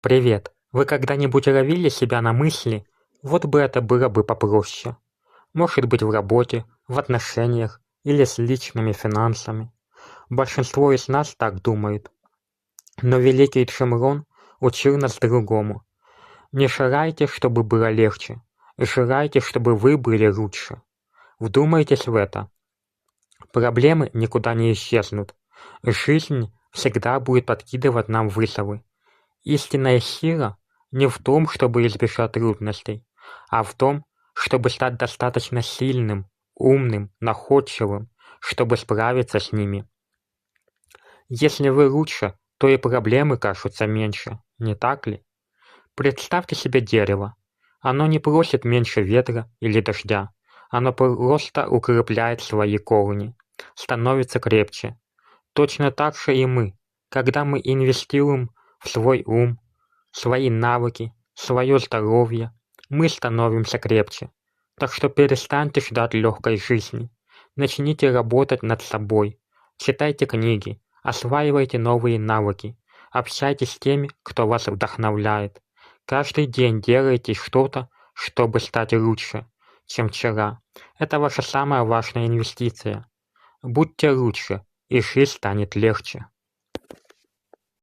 Привет. Вы когда-нибудь ловили себя на мысли, вот бы это было бы попроще? Может быть, в работе, в отношениях или с личными финансами. Большинство из нас так думают. Но великий Джим учил нас другому. Не желайте, чтобы было легче. Желайте, чтобы вы были лучше. Вдумайтесь в это. Проблемы никуда не исчезнут. Жизнь всегда будет подкидывать нам вызовы. Истинная сила не в том, чтобы избежать трудностей, а в том, чтобы стать достаточно сильным, умным, находчивым, чтобы справиться с ними. Если вы лучше, то и проблемы кажутся меньше, не так ли? Представьте себе дерево. Оно не просит меньше ветра или дождя. Оно просто укрепляет свои корни, становится крепче. Точно так же и мы, когда мы инвестируем в свой ум, свои навыки, свое здоровье, мы становимся крепче. Так что перестаньте ждать легкой жизни. Начните работать над собой. Читайте книги, осваивайте новые навыки, общайтесь с теми, кто вас вдохновляет. Каждый день делайте что-то, чтобы стать лучше, чем вчера. Это ваша самая важная инвестиция. Будьте лучше, и жизнь станет легче.